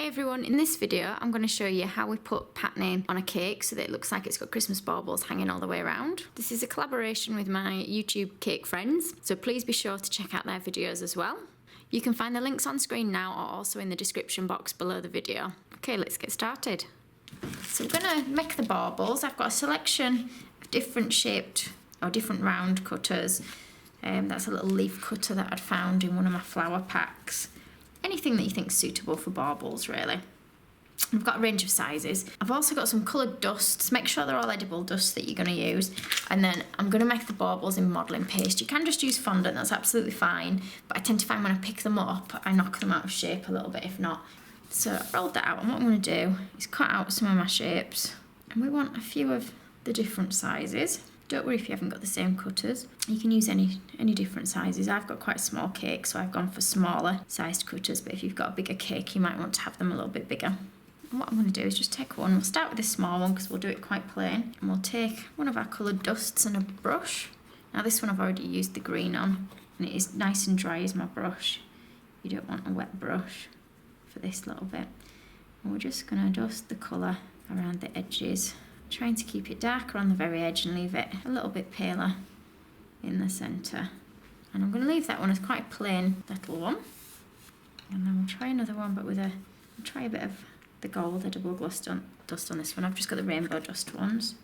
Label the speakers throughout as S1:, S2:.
S1: Hey everyone, in this video I'm going to show you how we put patterning on a cake so that it looks like it's got Christmas baubles hanging all the way around. This is a collaboration with my YouTube cake friends, so please be sure to check out their videos as well. You can find the links on screen now or also in the description box below the video. Okay, let's get started. So we're going to make the baubles. I've got a selection of different shaped or different round cutters. That's a little leaf cutter that I'd found in one of my flower packs. Anything that you think is suitable for baubles, really. I've got a range of sizes. I've also got some coloured dusts. Make sure they're all edible dusts that you're going to use. And then I'm going to make the baubles in modelling paste. You can just use fondant, that's absolutely fine. But I tend to find when I pick them up, I knock them out of shape a little bit if not. So I've rolled that out, and what I'm going to do is cut out some of my shapes. And we want a few of the different sizes. Don't worry if you haven't got the same cutters. You can use any different sizes. I've got quite a small cake, so I've gone for smaller sized cutters, but if you've got a bigger cake, you might want to have them a little bit bigger. And what I'm going to do is just take one. We'll start with this small one because we'll do it quite plain. And we'll take one of our coloured dusts and a brush. Now this one I've already used the green on, and it is nice and dry as my brush. You don't want a wet brush for this little bit. And we're just going to dust the colour around the edges, trying to keep it darker on the very edge and leave it a little bit paler in the centre. And I'm going to leave that one as quite a plain little one. And then we'll try another one, but we'll try a bit of the gold edible dust on this one. I've just got the rainbow dust ones.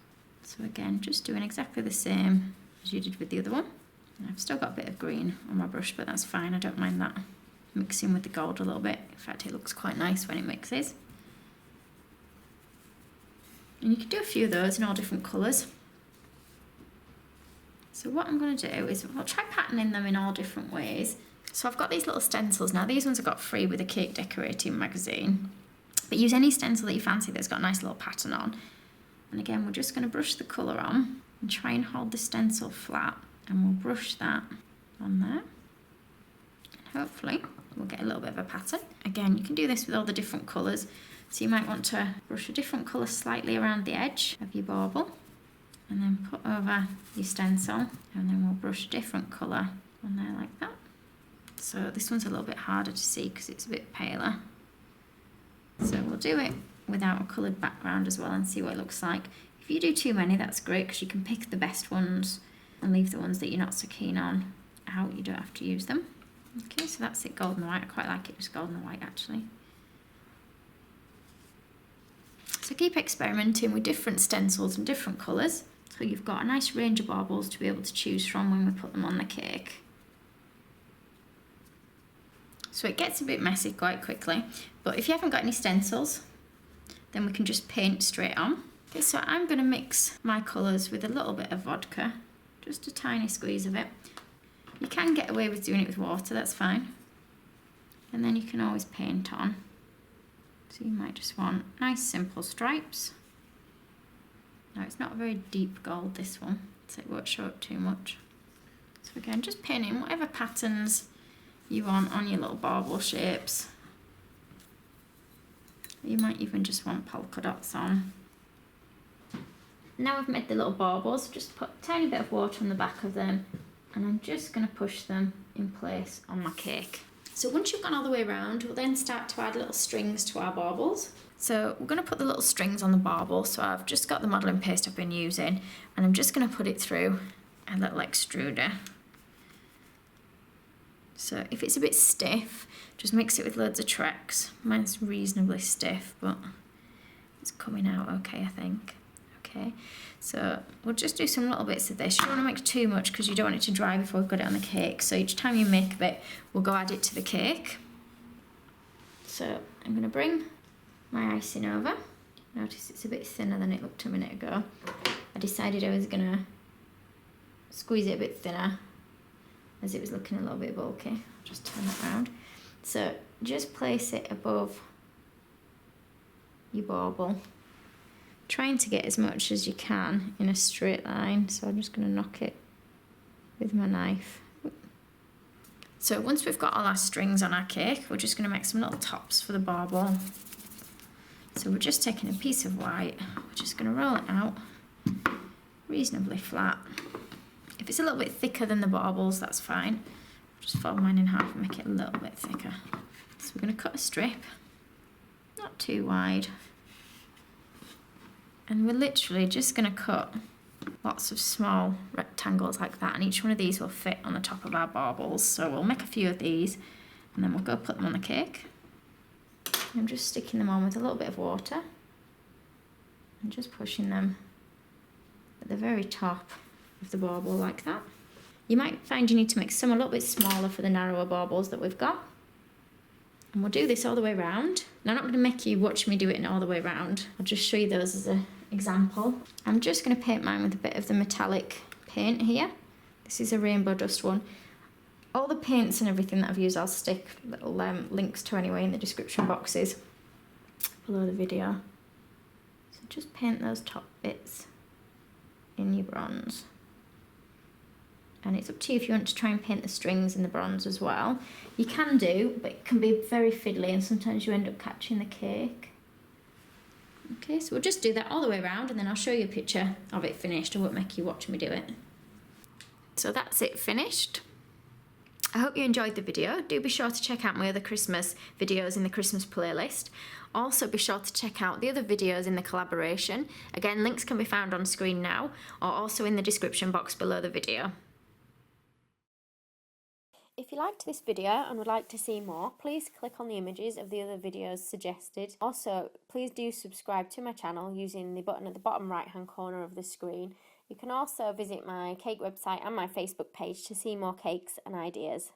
S1: So again, just doing exactly the same as you did with the other one. And I've still got a bit of green on my brush, but that's fine. I don't mind that mixing with the gold a little bit. In fact, it looks quite nice when it mixes. And you can do a few of those in all different colours. So what I'm going to do is I'll try patterning them in all different ways. So I've got these little stencils. Now these ones I got free with a cake decorating magazine. But use any stencil that you fancy that's got a nice little pattern on. And again, we're just going to brush the colour on and try and hold the stencil flat. And we'll brush that on there. And hopefully we'll get a little bit of a pattern. Again, you can do this with all the different colours. So you might want to brush a different colour slightly around the edge of your bauble and then put over your stencil, and then we'll brush a different colour on there like that. So this one's a little bit harder to see because it's a bit paler. So we'll do it without a coloured background as well and see what it looks like. If you do too many, that's great because you can pick the best ones and leave the ones that you're not so keen on out. You don't have to use them. Okay, so that's it, gold and white. I quite like it just gold and white actually. So keep experimenting with different stencils and different colours, so you've got a nice range of baubles to be able to choose from when we put them on the cake. So it gets a bit messy quite quickly, but if you haven't got any stencils, then we can just paint straight on. Okay, so I'm going to mix my colours with a little bit of vodka, just a tiny squeeze of it. You can get away with doing it with water, that's fine. And then you can always paint on. So you might just want nice simple stripes. Now it's not a very deep gold, this one, so it won't show up too much. So again, just painting whatever patterns you want on your little bauble shapes. You might even just want polka dots on. Now I've made the little baubles, just put a tiny bit of water on the back of them, and I'm just going to push them in place on my cake. So once you've gone all the way around, we'll then start to add little strings to our baubles. So we're going to put the little strings on the bauble. So I've just got the modelling paste I've been using, and I'm just going to put it through a little extruder. So if it's a bit stiff, just mix it with loads of Trex. Mine's reasonably stiff, but it's coming out okay, I think. Okay, so we'll just do some little bits of this. You don't want to make too much because you don't want it to dry before we've got it on the cake. So each time you make a bit, we'll go add it to the cake. So I'm going to bring my icing over. Notice it's a bit thinner than it looked a minute ago. I decided I was going to squeeze it a bit thinner as it was looking a little bit bulky. I'll just turn that around. So just place it above your bauble, trying to get as much as you can in a straight line. So I'm just going to knock it with my knife. So once we've got all our strings on our cake, we're just going to make some little tops for the bauble. So we're just taking a piece of white, we're just going to roll it out reasonably flat. If it's a little bit thicker than the baubles, that's fine. Just fold mine in half and make it a little bit thicker. So we're going to cut a strip not too wide. And we're literally just going to cut lots of small rectangles like that, and each one of these will fit on the top of our baubles. So we'll make a few of these and then we'll go put them on the cake. I'm just sticking them on with a little bit of water and just pushing them at the very top of the bauble like that. You might find you need to make some a little bit smaller for the narrower baubles that we've got. And we'll do this all the way around. Now, I'm not going to make you watch me do it all the way around. I'll just show you those as an example. I'm just going to paint mine with a bit of the metallic paint here. This is a rainbow dust one. All the paints and everything that I've used, I'll stick little links to anyway in the description boxes below the video. So just paint those top bits in your bronze. And it's up to you if you want to try and paint the strings in the bronze as well. You can do, but it can be very fiddly and sometimes you end up catching the cake. Okay, so we'll just do that all the way around and then I'll show you a picture of it finished. I won't make you watch me do it. So that's it finished. I hope you enjoyed the video. Do be sure to check out my other Christmas videos in the Christmas playlist. Also be sure to check out the other videos in the collaboration. Again, links can be found on screen now or also in the description box below the video. If you liked this video and would like to see more, please click on the images of the other videos suggested. Also, please do subscribe to my channel using the button at the bottom right hand corner of the screen. You can also visit my cake website and my Facebook page to see more cakes and ideas.